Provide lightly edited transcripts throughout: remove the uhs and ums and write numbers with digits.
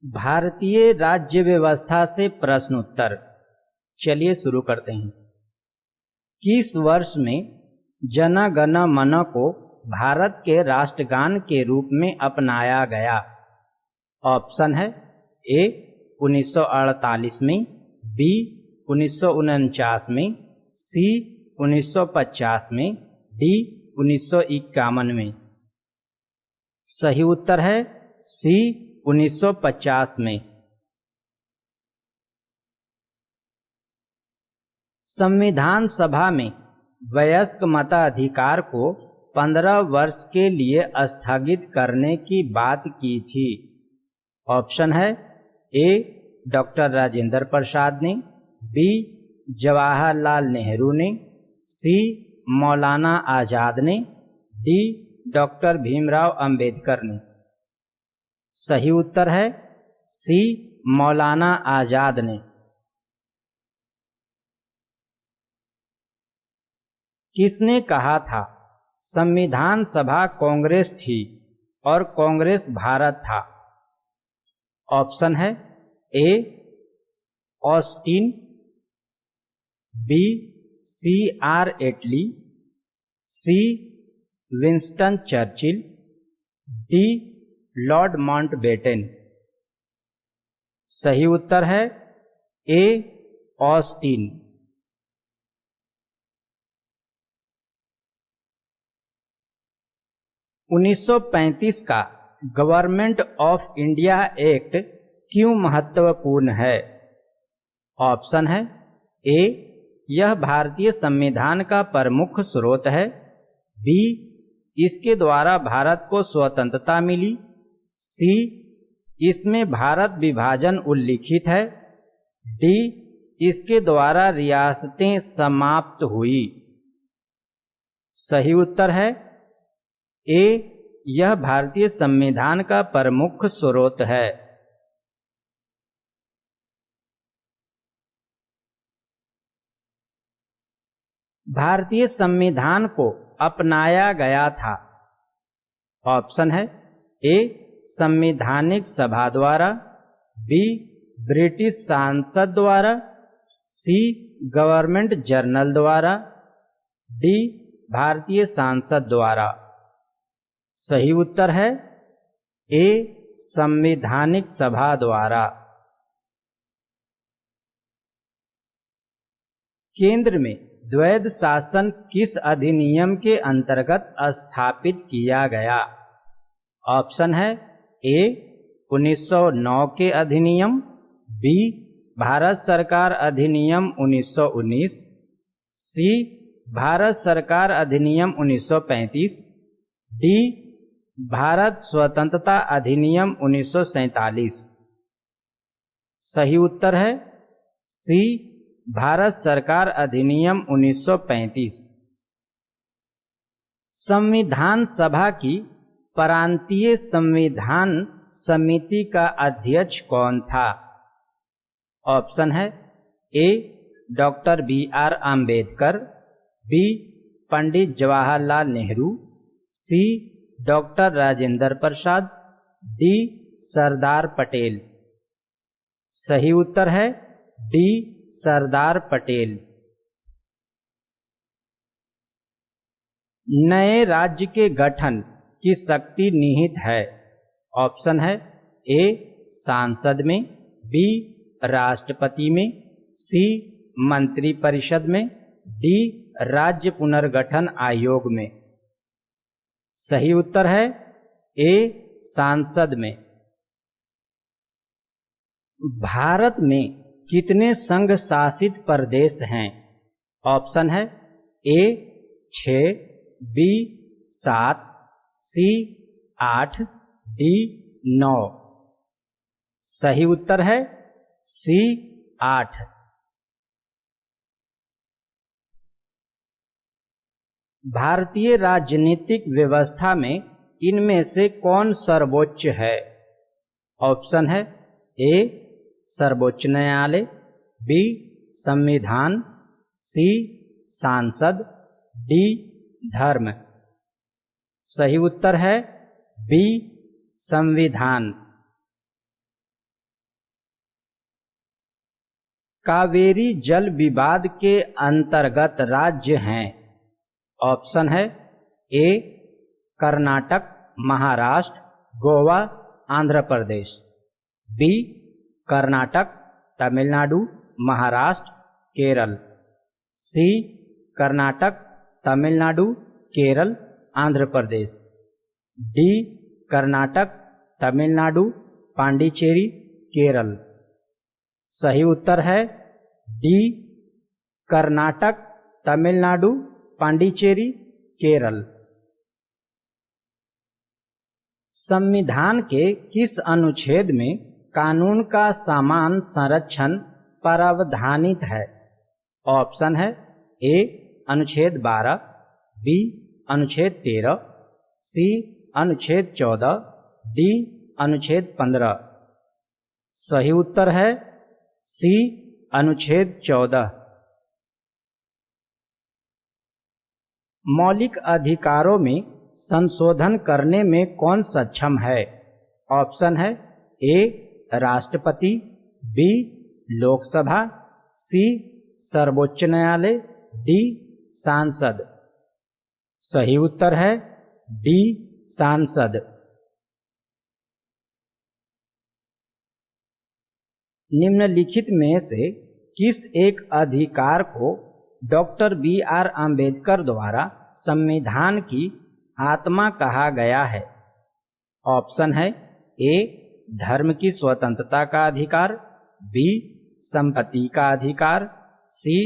भारतीय राज्य व्यवस्था से प्रश्न उत्तर। चलिए शुरू करते हैं। किस वर्ष में जन गण मन को भारत के राष्ट्रगान के रूप में अपनाया गया? ऑप्शन है ए 1948 में, बी 1949 में, सी 1950 में, डी 1951 में। सही उत्तर है सी 1950 में। संविधान सभा में वयस्क मताधिकार को 15 वर्ष के लिए स्थगित करने की बात की थी। ऑप्शन है ए डॉक्टर राजेंद्र प्रसाद ने, बी जवाहरलाल नेहरू ने, सी मौलाना आजाद ने, डी डॉक्टर भीमराव अंबेडकर ने। सही उत्तर है सी मौलाना आजाद ने। किसने कहा था संविधान सभा कांग्रेस थी और कांग्रेस भारत था? ऑप्शन है A Austin, B C.R. Attlee, C Winston Churchill, D Lord Mountbatten. सही उत्तर है ए ऑस्टिन। उन्नीस 1935 का गवर्नमेंट ऑफ इंडिया एक्ट क्यों महत्वपूर्ण है? ऑप्शन है ए यह भारतीय संविधान का प्रमुख स्रोत है, बी इसके द्वारा भारत को स्वतंत्रता मिली, सी इसमें भारत विभाजन उल्लिखित है, डी इसके द्वारा रियासतें समाप्त हुई। सही उत्तर है ए यह भारतीय संविधान का प्रमुख स्रोत है। भारतीय संविधान को अपनाया गया था। ऑप्शन है ए संवैधानिक सभा द्वारा, बी ब्रिटिश सांसद द्वारा, सी गवर्नमेंट जर्नल द्वारा, डी भारतीय सांसद द्वारा। सही उत्तर है ए संवैधानिक सभा द्वारा। केंद्र में द्वैध शासन किस अधिनियम के अंतर्गत स्थापित किया गया? ऑप्शन है ए 1909 के अधिनियम, बी भारत सरकार अधिनियम 1919, सी भारत सरकार अधिनियम 1935, डी भारत स्वतंत्रता अधिनियम 1947। सही उत्तर है सी भारत सरकार अधिनियम 1935। संविधान सभा की प्रांतीय संविधान समिति का अध्यक्ष कौन था? ऑप्शन है ए doctor B.R. Ambedkar, B Pandit Jawaharlal Nehru, सी डॉक्टर राजेंद्र प्रसाद, डी सरदार पटेल। सही उत्तर है डी सरदार पटेल। नए राज्य के गठन की शक्ति निहित है। ऑप्शन है ए सांसद में, बी राष्ट्रपति में, सी मंत्रिपरिषद में, डी राज्य पुनर्गठन आयोग में। सही उत्तर है ए सांसद में। भारत में कितने संघ शासित प्रदेश हैं? ऑप्शन है ए 6, बी 7, सी 8, डी 9। सही उत्तर है सी 8। भारतीय राजनीतिक व्यवस्था में इनमें से कौन सर्वोच्च है? ऑप्शन है ए सर्वोच्च न्यायालय, बी संविधान, सी सांसद, डी धर्म। सही उत्तर है बी संविधान। कावेरी जल विवाद के अंतर्गत राज्य हैं? ऑप्शन है ए कर्नाटक, महाराष्ट्र, गोवा, आंध्र प्रदेश। बी कर्नाटक, तमिलनाडु, महाराष्ट्र, केरल। सी कर्नाटक, तमिलनाडु, केरल, आंध्र प्रदेश। डी कर्नाटक, तमिलनाडु, पांडिचेरी, केरल। सही उत्तर है डी कर्नाटक, तमिलनाडु, पांडिचेरी, केरल। संविधान के किस अनुच्छेद में कानून का समान संरक्षण प्रावधानित है? ऑप्शन है ए अनुच्छेद 12, बी अनुच्छेद 13, सी अनुच्छेद 14, डी अनुच्छेद 15। सही उत्तर है सी अनुच्छेद 14। मौलिक अधिकारों में संशोधन करने में कौन सक्षम है? ऑप्शन है ए राष्ट्रपति, बी लोकसभा, सी सर्वोच्च न्यायालय, डी सांसद। सही उत्तर है डी सांसद। निम्नलिखित में से किस एक अधिकार को डॉक्टर बी.आर. आम्बेडकर द्वारा संविधान की आत्मा कहा गया है? ऑप्शन है ए धर्म की स्वतंत्रता का अधिकार, बी संपत्ति का अधिकार, सी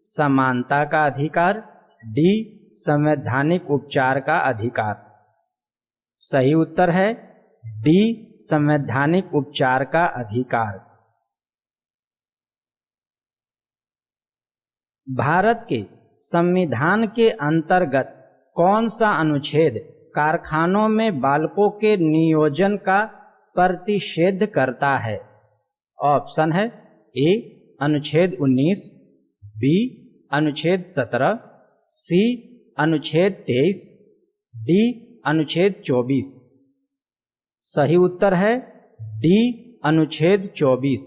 समानता का अधिकार, डी संवैधानिक उपचार का अधिकार। सही उत्तर है डी संवैधानिक उपचार का अधिकार। भारत के संविधान के अंतर्गत कौन सा अनुच्छेद कारखानों में बालकों के नियोजन का प्रतिषेध करता है? ऑप्शन है ए अनुच्छेद 19, बी अनुच्छेद 17, सी अनुच्छेद 23, डी अनुच्छेद 24। सही उत्तर है डी अनुच्छेद 24।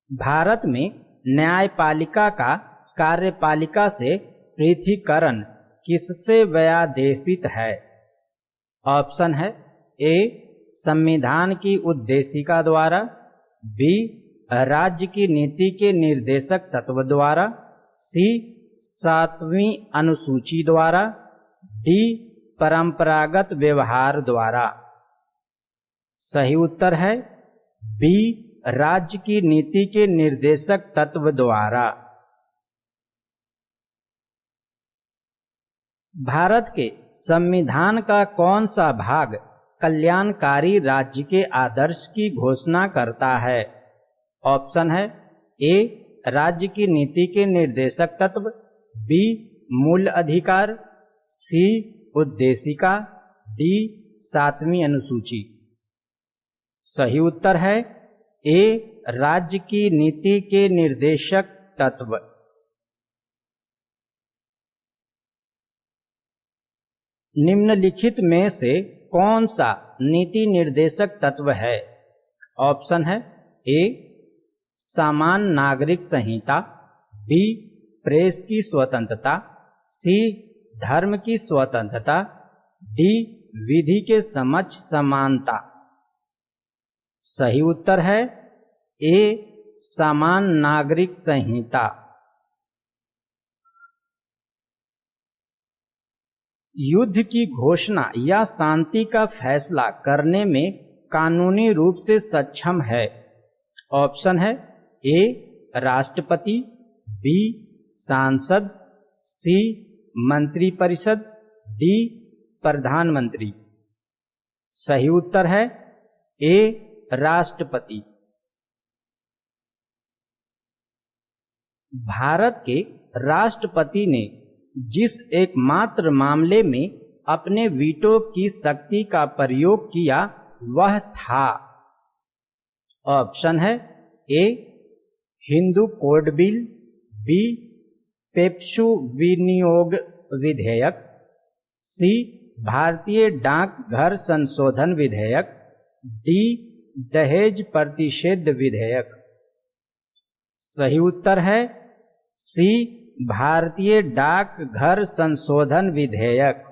भारत में न्यायपालिका का कार्यपालिका से पृथकीकरण किससे व्यादेशित है? ऑप्शन है ए संविधान की उद्देशिका द्वारा, बी राज्य की नीति के निर्देशक तत्व द्वारा, सी 7वीं अनुसूची द्वारा, डी परंपरागत व्यवहार द्वारा। सही उत्तर है बी राज्य की नीति के निर्देशक तत्व द्वारा। भारत के संविधान का कौन सा भाग कल्याणकारी राज्य के आदर्श की घोषणा करता है? ऑप्शन है ए राज्य की नीति के निर्देशक तत्व, बी मूल अधिकार, सी उद्देशिका, डी 7वीं अनुसूची। सही उत्तर है ए राज्य की नीति के निर्देशक तत्व। निम्नलिखित में से कौन सा नीति निर्देशक तत्व है? ऑप्शन है ए समान नागरिक संहिता, बी प्रेस की स्वतंत्रता, सी धर्म की स्वतंत्रता, डी विधि के समक्ष समानता। सही उत्तर है ए समान नागरिक संहिता। युद्ध की घोषणा या शांति का फैसला करने में कानूनी रूप से सक्षम है? ऑप्शन है ए राष्ट्रपति, बी सांसद, सी मंत्रिपरिषद, डी प्रधानमंत्री। सही उत्तर है ए राष्ट्रपति। भारत के राष्ट्रपति ने जिस एकमात्र मामले में अपने वीटो की शक्ति का प्रयोग किया वह था? ऑप्शन है A Hindu code bill, B PEPSU विनियोग विधेयक, सी भारतीय डाकघर संशोधन विधेयक, डी दहेज प्रतिषेध विधेयक? सही उत्तर है सी, भारतीय डाकघर संशोधन विधेयक।